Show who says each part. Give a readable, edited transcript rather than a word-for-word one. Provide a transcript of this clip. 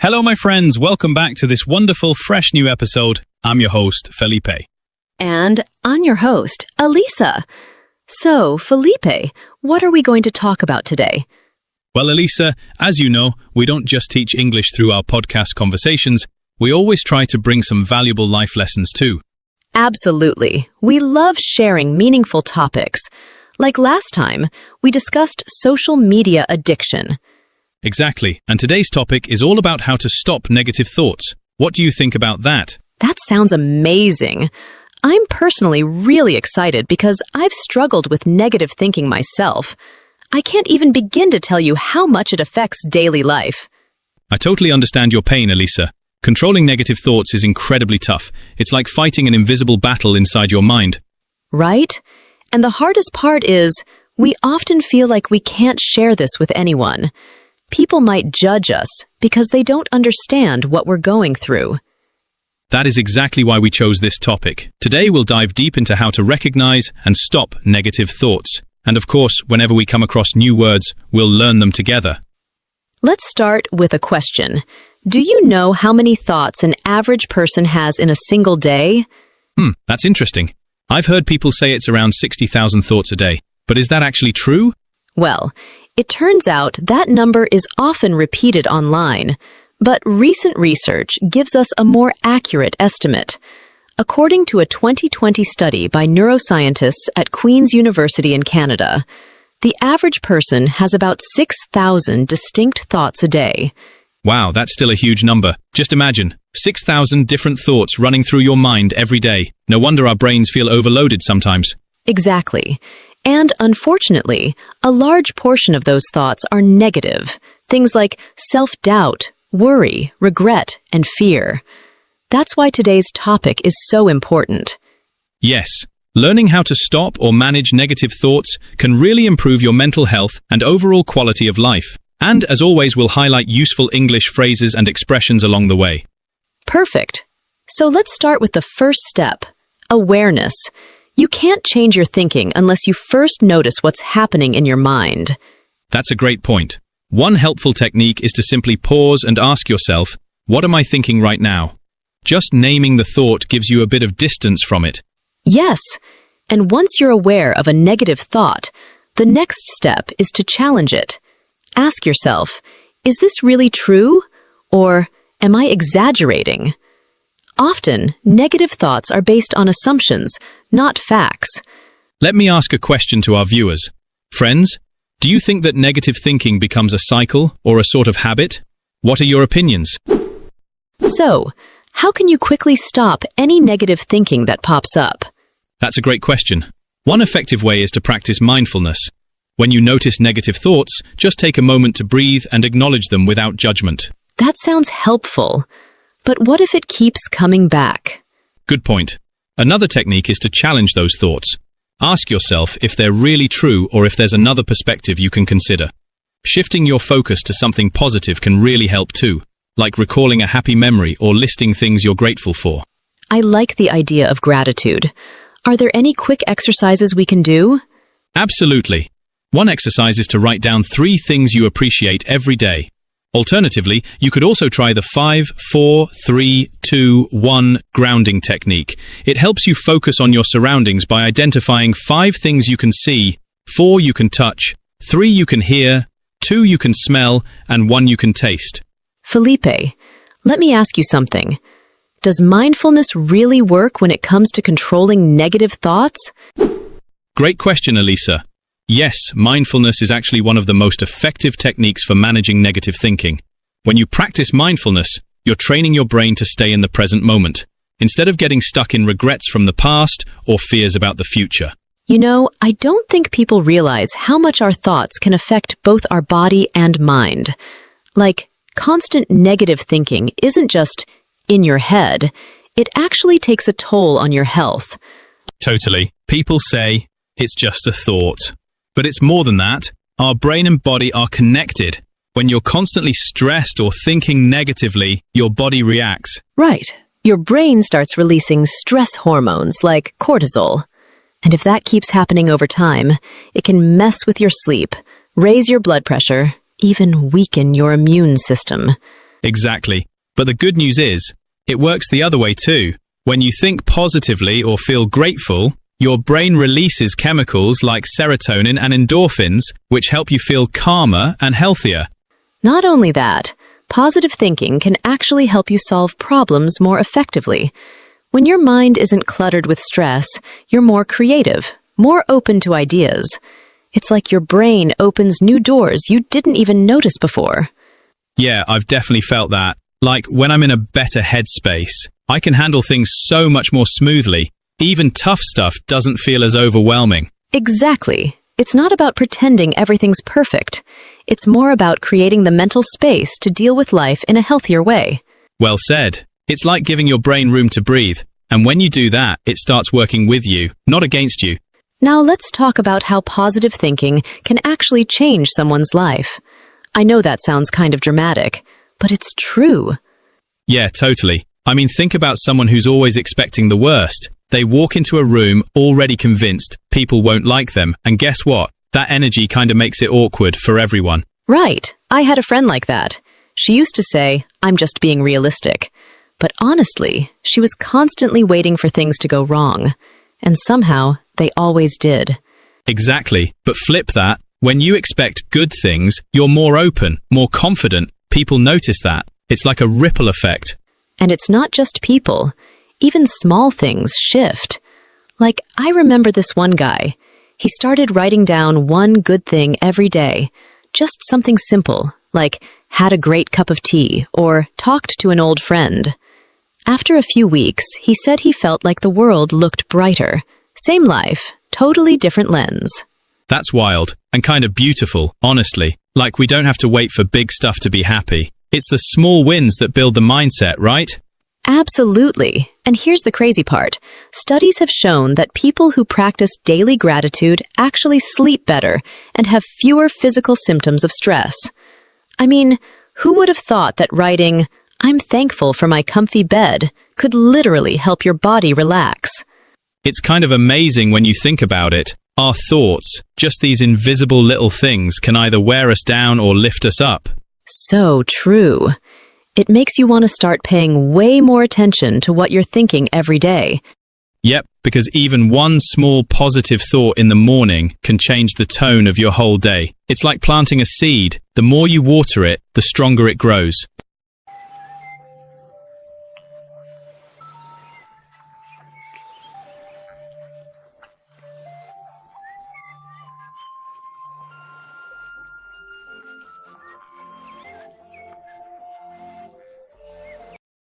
Speaker 1: Hello, my friends. Welcome back to this wonderful, fresh new episode. I'm your host, Felipe.
Speaker 2: And I'm your host, Elisa. So, Felipe, what are we going to talk about today?
Speaker 1: Well, Elisa, as you know, we don't just teach English through our podcast conversations. We always try to bring some valuable life lessons too.
Speaker 2: Absolutely. We love sharing meaningful topics. Like last time, we discussed social media addiction.
Speaker 1: Exactly. And today's topic is all about how to stop negative thoughts. What do you think about that?
Speaker 2: That sounds amazing. I'm personally really excited because I've struggled with negative thinking myself. I can't even begin to tell you how much it affects daily life.
Speaker 1: I totally understand your pain, Elisa. Controlling negative thoughts is incredibly tough. It's like fighting an invisible battle inside your mind.
Speaker 2: Right? And the hardest part is, we often feel like we can't share this with anyone. People might judge us because they don't understand what we're going through.
Speaker 1: That is exactly why we chose this topic. Today we'll dive deep into how to recognize and stop negative thoughts. And of course, whenever we come across new words, we'll learn them together.
Speaker 2: Let's start with a question. Do you know how many thoughts an average person has in a single day?
Speaker 1: That's interesting. I've heard people say it's around 60,000 thoughts a day. But is that actually true?
Speaker 2: Well, it turns out that number is often repeated online, but recent research gives us a more accurate estimate. According to a 2020 study by neuroscientists at Queen's University in Canada, the average person has about 6,000 distinct thoughts a day.
Speaker 1: Wow, that's still a huge number. Just imagine, 6,000 different thoughts running through your mind every day. No wonder our brains feel overloaded sometimes.
Speaker 2: Exactly. And unfortunately, a large portion of those thoughts are negative. Things like self-doubt, worry, regret, and fear. That's why today's topic is so important.
Speaker 1: Yes, learning how to stop or manage negative thoughts can really improve your mental health and overall quality of life. And as always, we'll highlight useful English phrases and expressions along the way.
Speaker 2: Perfect. So let's start with the first step, awareness. You can't change your thinking unless you first notice what's happening in your mind.
Speaker 1: That's a great point. One helpful technique is to simply pause and ask yourself, what am I thinking right now? Just naming the thought gives you a bit of distance from it.
Speaker 2: Yes, and once you're aware of a negative thought, the next step is to challenge it. Ask yourself, is this really true? Or am I exaggerating? Often, negative thoughts are based on assumptions, not facts.
Speaker 1: Let me ask a question to our viewers. Friends, do you think that negative thinking becomes a cycle or a sort of habit? What are your opinions?
Speaker 2: So, how can you quickly stop any negative thinking that pops up?
Speaker 1: That's a great question. One effective way is to practice mindfulness. When you notice negative thoughts, just take a moment to breathe and acknowledge them without judgment.
Speaker 2: That sounds helpful. But what if it keeps coming back?
Speaker 1: Good point. Another technique is to challenge those thoughts. Ask yourself if they're really true or if there's another perspective you can consider. Shifting your focus to something positive can really help too, like recalling a happy memory or listing things you're grateful for.
Speaker 2: I like the idea of gratitude. Are there any quick exercises we can do?
Speaker 1: Absolutely. One exercise is to write down 3 things you appreciate every day. Alternatively, you could also try the 5, 4, 3, 2, 1 grounding technique. It helps you focus on your surroundings by identifying 5 things you can see, 4 you can touch, 3 you can hear, 2 you can smell, and 1 you can taste.
Speaker 2: Felipe, let me ask you something. Does mindfulness really work when it comes to controlling negative thoughts?
Speaker 1: Great question, Elisa. Yes, mindfulness is actually one of the most effective techniques for managing negative thinking. When you practice mindfulness, you're training your brain to stay in the present moment, instead of getting stuck in regrets from the past or fears about the future.
Speaker 2: You know, I don't think people realize how much our thoughts can affect both our body and mind. Like, constant negative thinking isn't just in your head, it actually takes a toll on your health.
Speaker 1: Totally. People say, it's just a thought. But it's more than that. Our brain and body are connected. When you're constantly stressed or thinking negatively, your body reacts.
Speaker 2: Right. Your brain starts releasing stress hormones like cortisol. And if that keeps happening over time, it can mess with your sleep, raise your blood pressure, even weaken your immune system.
Speaker 1: Exactly. But the good news is, it works the other way too. When you think positively or feel grateful, your brain releases chemicals like serotonin and endorphins, which help you feel calmer and healthier.
Speaker 2: Not only that, positive thinking can actually help you solve problems more effectively. When your mind isn't cluttered with stress, you're more creative, more open to ideas. It's like your brain opens new doors you didn't even notice before.
Speaker 1: Yeah, I've definitely felt that. Like when I'm in a better headspace, I can handle things so much more smoothly. Even tough stuff doesn't feel as overwhelming.
Speaker 2: Exactly. It's not about pretending everything's perfect. It's more about creating the mental space to deal with life in a healthier way.
Speaker 1: Well said. It's like giving your brain room to breathe. And when you do that, it starts working with you, not against you.
Speaker 2: Now let's talk about how positive thinking can actually change someone's life. I know that sounds kind of dramatic, but it's true.
Speaker 1: Yeah, totally. I mean, think about someone who's always expecting the worst. They walk into a room already convinced people won't like them, and guess what? That energy kind of makes it awkward for everyone.
Speaker 2: Right. I had a friend like that. She used to say, "I'm just being realistic." But honestly, she was constantly waiting for things to go wrong. And somehow, they always did.
Speaker 1: Exactly. But flip that. When you expect good things, you're more open, more confident. People notice that. It's like a ripple effect.
Speaker 2: And it's not just people. Even small things shift. Like, I remember this one guy. He started writing down one good thing every day. Just something simple, like had a great cup of tea or talked to an old friend. After a few weeks, he said he felt like the world looked brighter. Same life, totally different lens.
Speaker 1: That's wild and kind of beautiful, honestly. Like we don't have to wait for big stuff to be happy. It's the small wins that build the mindset, right?
Speaker 2: Absolutely. And here's the crazy part. Studies have shown that people who practice daily gratitude actually sleep better and have fewer physical symptoms of stress. I mean, who would have thought that writing, "I'm thankful for my comfy bed," could literally help your body relax?
Speaker 1: It's kind of amazing when you think about it. Our thoughts, just these invisible little things, can either wear us down or lift us up.
Speaker 2: So true. It makes you want to start paying way more attention to what you're thinking every day.
Speaker 1: Yep, because even one small positive thought in the morning can change the tone of your whole day. It's like planting a seed. The more you water it, the stronger it grows.